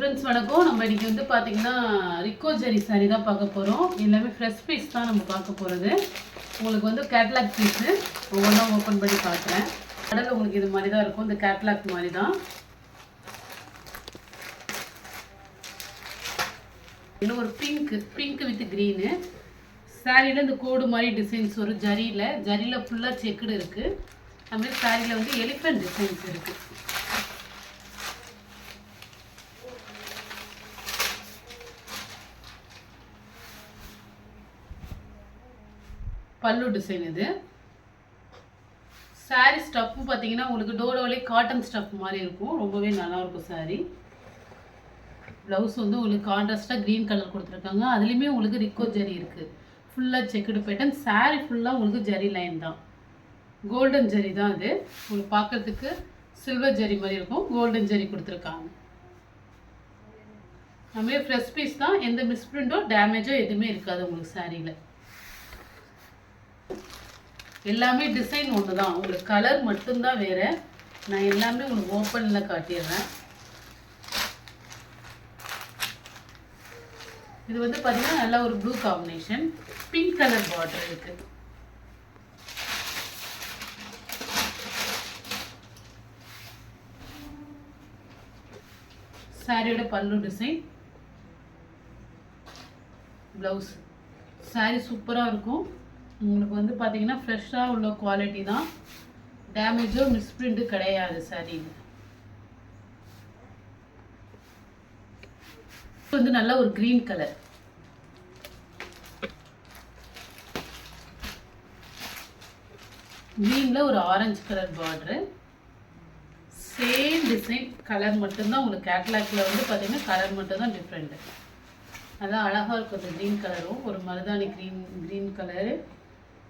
Friends வணக்கம். நம்ம இன்னைக்கு வந்து பார்த்தீங்கன்னா ரிக்கோ ஜெரி சாரி தான் பார்க்க போகிறோம். எல்லாமே ஃப்ரெஷ் பீஸ் தான் நம்ம பார்க்க போகிறது. உங்களுக்கு வந்து கேட்லாக் பீஸு ஒவ்வொன்றா ஓப்பன் பண்ணி பார்க்குறேன். கடலில் உங்களுக்கு இது மாதிரி தான் இருக்கும். இந்த கேட்லாக் மாதிரி தான். இன்னும் ஒரு பிங்க் வித் க்ரீனு சாரியில் இந்த கோடு மாதிரி டிசைன்ஸ் ஒரு ஜரியில் ஃபுல்லாக செக்குடு இருக்குது. அதுமாதிரி சாரியில் வந்து எலிஃபென்ட் டிசைன்ஸ் இருக்குது. பல்லு டிசைன் இது. சாரி ஸ்டஃப்பும் பார்த்தீங்கன்னா உங்களுக்கு டோடோலே காட்டன் ஸ்டஃப் மாதிரி இருக்கும். ரொம்பவே நல்லாயிருக்கும் சாரி. ப்ளவுஸ் வந்து உங்களுக்கு கான்ட்ராஸ்டாக க்ரீன் கலர் கொடுத்துருக்காங்க. அதுலேயுமே உங்களுக்கு ரிக்கோ ஜரி இருக்குது. ஃபுல்லாக செக்குடு பேட்டர்ன். சாரி ஃபுல்லாக உங்களுக்கு ஜரி லைன் தான். கோல்டன் ஜரி தான் அது. உங்களுக்கு பார்க்குறதுக்கு சில்வர் ஜரி மாதிரி இருக்கும். கோல்டன் ஜரி கொடுத்துருக்காங்க. அதுமாதிரி ஃப்ரெஷ் பீஸ் தான். எந்த மிஸ்பிரிண்டோ டேமேஜோ எதுவுமே இருக்காது உங்களுக்கு சாரியில். எல்லாமே டிசைன் ஒன்று தான். உங்களுக்கு கலர் மட்டும்தான் வேறு. நான் எல்லாமே உங்களுக்கு ஓப்பனில் காட்டிடுறேன். இது வந்து பார்த்தீங்கன்னா நல்லா ஒரு blue combination, pink colour border இருக்குது. சாரியோட பல்லு டிசைன், ப்ளவுஸ். சாரி சூப்பராக இருக்கும். உங்களுக்கு வந்து பார்த்தீங்கன்னா ஃப்ரெஷ்ஷாக உள்ள குவாலிட்டி தான். டேமேஜோ மிஸ்பிரிண்ட்டு கிடையாது சாரியில். வந்து நல்ல ஒரு க்ரீன் கலர். க்ரீனில் ஒரு orange colour border. Same design, colour மட்டும்தான் உங்களுக்கு கேட்லாக்ல வந்து பார்த்தீங்கன்னா கலர் மட்டும்தான் டிஃப்ரெண்ட்டு. நல்லா அழகாக இருக்கும் அந்த க்ரீன் கலரும். ஒரு மருதாணி க்ரீன் கலரு.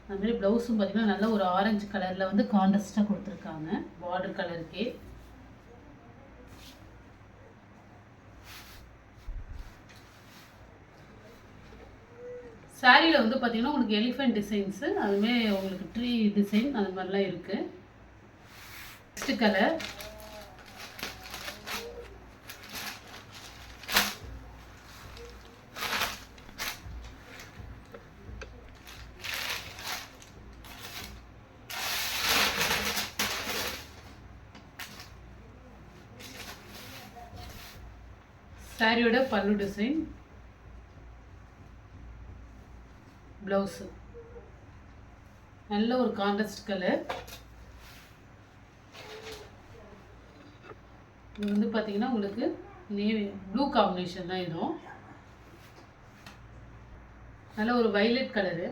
அதுமாதிரி ப்ளவுஸும் பார்த்தீங்கன்னா நல்ல ஒரு ஆரஞ்சு கலரில் வந்து கான்ட்ராஸ்டாக கொடுத்துருக்காங்க பார்டர் கலருக்கே. சாரியில் வந்து பார்த்தீங்கன்னா உங்களுக்கு எலிஃபென்ட் டிசைன்ஸு, அதுவுமே உங்களுக்கு ட்ரீ டிசைன் அது மாதிரிலாம் இருக்குது. நெக்ஸ்ட் கலர் சாரியோட பல்லு டிசைன், ப்ளவுஸு நல்ல ஒரு கான்ட்ராஸ்ட் கலர். இது வந்து பார்த்தீங்கன்னா உங்களுக்கு நேவி ப்ளூ காம்பினேஷன் தான். இதுவும் நல்ல ஒரு வைலட் கலரு,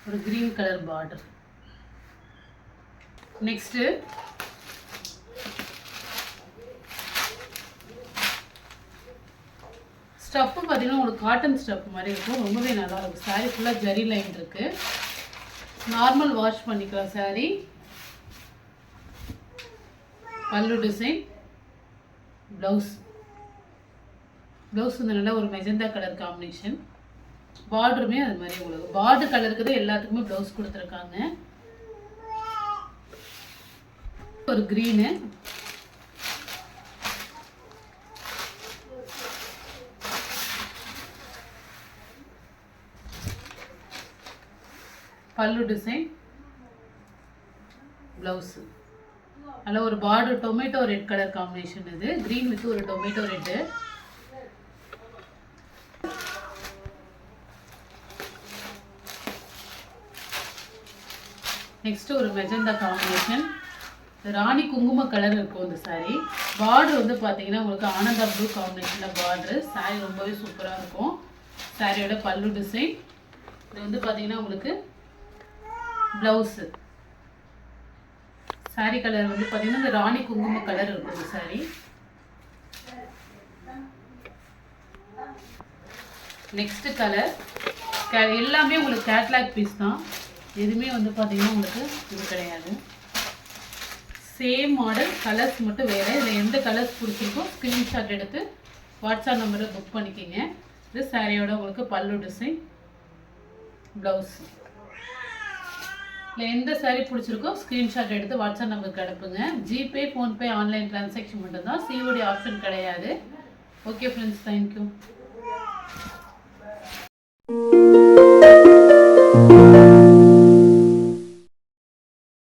ஒரு green colour border. Next stuff பார்த்தீங்கன்னா உங்களுக்கு காட்டன் ஸ்டஃப் மாதிரி இருக்கும். ரொம்பவே நல்லா இருக்கும். சாரீ ஃபுல்லாக ஜரி லைன் இருக்குது. நார்மல் வாஷ் பண்ணிக்கலாம் சாரீ. பல்லு டிசைன், ப்ளவுஸ் வந்து நல்லா ஒரு மெஜந்தா கலர் காம்பினேஷன். பார்டருமே அது மாதிரி உங்களுக்கு பார்டர் கலருக்கு தான் எல்லாத்துக்குமே ப்ளவுஸ் கொடுத்துருக்காங்க. ஒரு க்ரீனு, பல்லு டிசைன், ப்ளவுஸு நல்ல ஒரு border tomato red colour combination. இது க்ரீன் வித் ஒரு டொமேட்டோ ரெட்டு. நெக்ஸ்ட் ஒரு மெஜந்தா காம்பினேஷன். ராணி குங்கும கலர் இருக்கும் இந்த சாரீ. பார்டர் வந்து பார்த்தீங்கன்னா உங்களுக்கு ஆனந்தா ப்ளூ காம்பினேஷனில் பார்டரு. சாரீ ரொம்பவே சூப்பராக இருக்கும். சாரியோட பல்லு டிசைன். இது வந்து பார்த்தீங்கன்னா உங்களுக்கு ப்ளவுஸு. சாரீ கலர் வந்து பார்த்தீங்கன்னா இந்த ராணி குங்கும கலர் இருக்கும் இந்த சாரீ. Next colour. எல்லாமே உங்களுக்கு கேட்லாக் பீஸ் தான். எதுவுமே வந்து பார்த்தீங்கன்னா உங்களுக்கு இது கிடையாது. சேம் மாடல், கலர்ஸ் மட்டும் வேறு. இதில் எந்த கலர்ஸ் பிடிச்சிருக்கோ ஸ்க்ரீன்ஷாட் எடுத்து வாட்ஸ்அப் நம்பரில் புக் பண்ணிக்கிங்க. இது சாரியோட உங்களுக்கு பல்லு டிசைன், ப்ளவுஸ். இல்லை எந்த சாரீ பிடிச்சிருக்கோ ஸ்க்ரீன்ஷாட் எடுத்து வாட்ஸ்அப் நம்பருக்கு அனுப்புங்க. ஜிபே, ஃபோன்பே, ஆன்லைன் ட்ரான்சாக்ஷன் மட்டும்தான், சிஓடி ஆப்ஷன் கிடையாது. Okay friends, thank you.